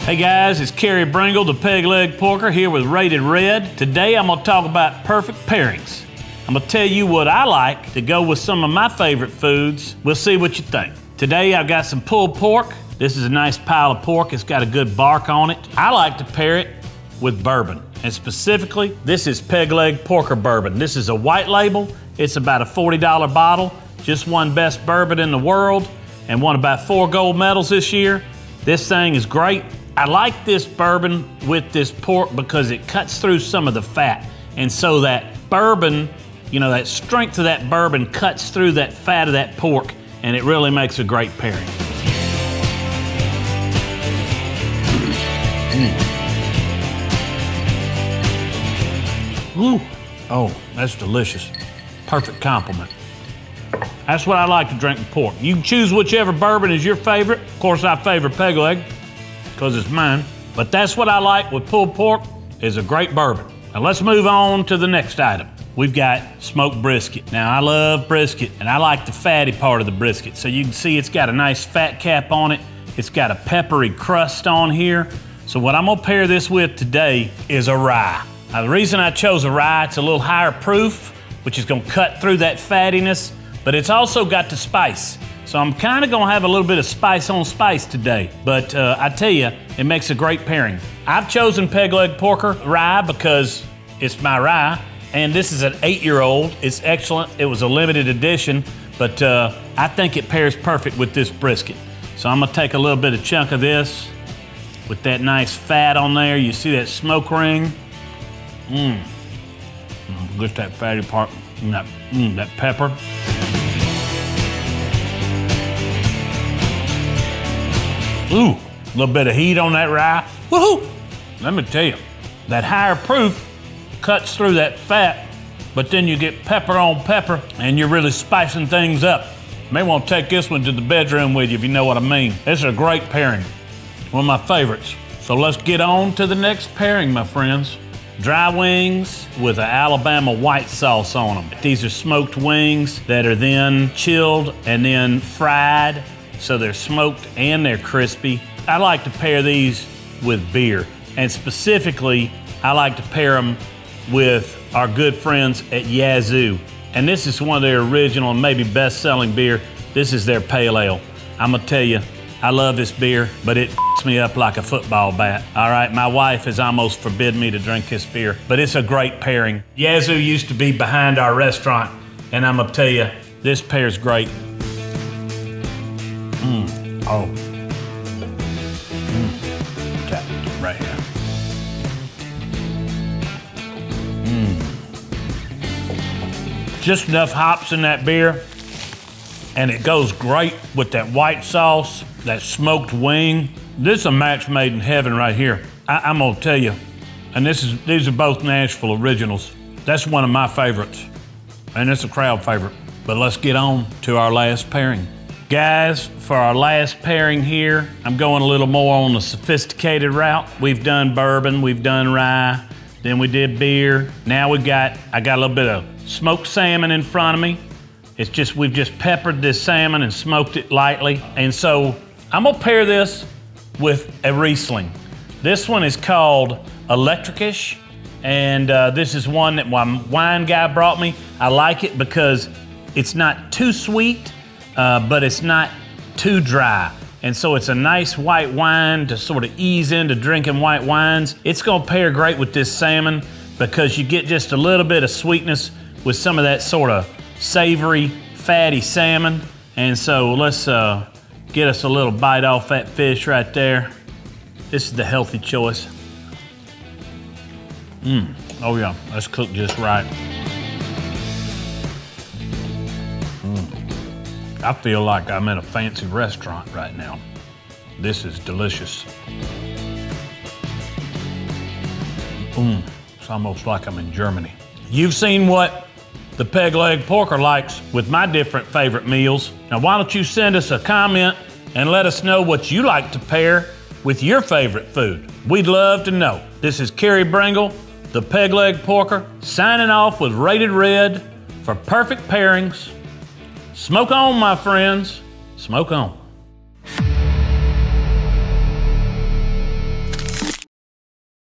Hey guys, it's Carey Bringle, the Peg Leg Porker, here with Rated Red. Today I'm gonna talk about perfect pairings. I'm gonna tell you what I like to go with some of my favorite foods. We'll see what you think. Today I've got some pulled pork. This is a nice pile of pork. It's got a good bark on it. I like to pair it with bourbon. And specifically, this is Peg Leg Porker Bourbon. This is a white label. It's about a $40 bottle. Just won best bourbon in the world and won about 4 gold medals this year. This thing is great. I like this bourbon with this pork because it cuts through some of the fat. And so that bourbon, you know, that strength of that bourbon cuts through that fat of that pork, and it really makes a great pairing. Ooh. Oh, that's delicious. Perfect compliment. That's what I like to drink with pork. You can choose whichever bourbon is your favorite. Of course, I favor Peg Leg, because it's mine. But that's what I like with pulled pork, is a great bourbon. Now let's move on to the next item. We've got smoked brisket. Now I love brisket, and I like the fatty part of the brisket. So you can see it's got a nice fat cap on it. It's got a peppery crust on here. So what I'm gonna pair this with today is a rye. Now the reason I chose a rye, it's a little higher proof, which is gonna cut through that fattiness, but it's also got the spice. So I'm kind of gonna have a little bit of spice on spice today, but I tell you, it makes a great pairing. I've chosen Peg Leg Porker Rye because it's my rye, and this is an 8-year-old. It's excellent. It was a limited edition, but I think it pairs perfect with this brisket. So I'm gonna take a little bit of chunk of this with that nice fat on there. You see that smoke ring? Just that fatty part, and that pepper. Ooh, a little bit of heat on that rye. Woohoo! Let me tell you, that higher proof cuts through that fat, but then you get pepper on pepper, and you're really spicing things up. You may want to take this one to the bedroom with you, if you know what I mean. This is a great pairing, one of my favorites. So let's get on to the next pairing, my friends. Dry wings with an Alabama white sauce on them. These are smoked wings that are then chilled and then fried. So they're smoked and they're crispy. I like to pair these with beer. And specifically, I like to pair them with our good friends at Yazoo. And this is one of their original and maybe best-selling beer. This is their pale ale. I'm gonna tell you, I love this beer, but it f***s me up like a football bat. All right, my wife has almost forbidden me to drink this beer, but it's a great pairing. Yazoo used to be behind our restaurant, and I'm gonna tell you, this pairs great. Oh. Tap it right here. Just enough hops in that beer, and it goes great with that white sauce, that smoked wing. This is a match made in heaven right here. I'm gonna tell you, and these are both Nashville originals. That's one of my favorites, and it's a crowd favorite. But let's get on to our last pairing. Guys, for our last pairing here, I'm going a little more on the sophisticated route. We've done bourbon, we've done rye, then we did beer. Now I got a little bit of smoked salmon in front of me. It's just, we've just peppered this salmon and smoked it lightly. And so I'm gonna pair this with a Riesling. This one is called Elektrisch, and this is one that my wine guy brought me. I like it because it's not too sweet, but it's not too dry. And so it's a nice white wine to sort of ease into drinking white wines. It's gonna pair great with this salmon because you get just a little bit of sweetness with some of that sort of savory, fatty salmon. And so let's get us a little bite off that fish right there. This is the healthy choice. Oh yeah, that's cooked just right. I feel like I'm in a fancy restaurant right now. This is delicious. It's almost like I'm in Germany. You've seen what the Peg Leg Porker likes with my different favorite meals. Now why don't you send us a comment and let us know what you like to pair with your favorite food. We'd love to know. This is Carey Bringle, the Peg Leg Porker, signing off with Rated Red for perfect pairings. Smoke on, my friends. Smoke on.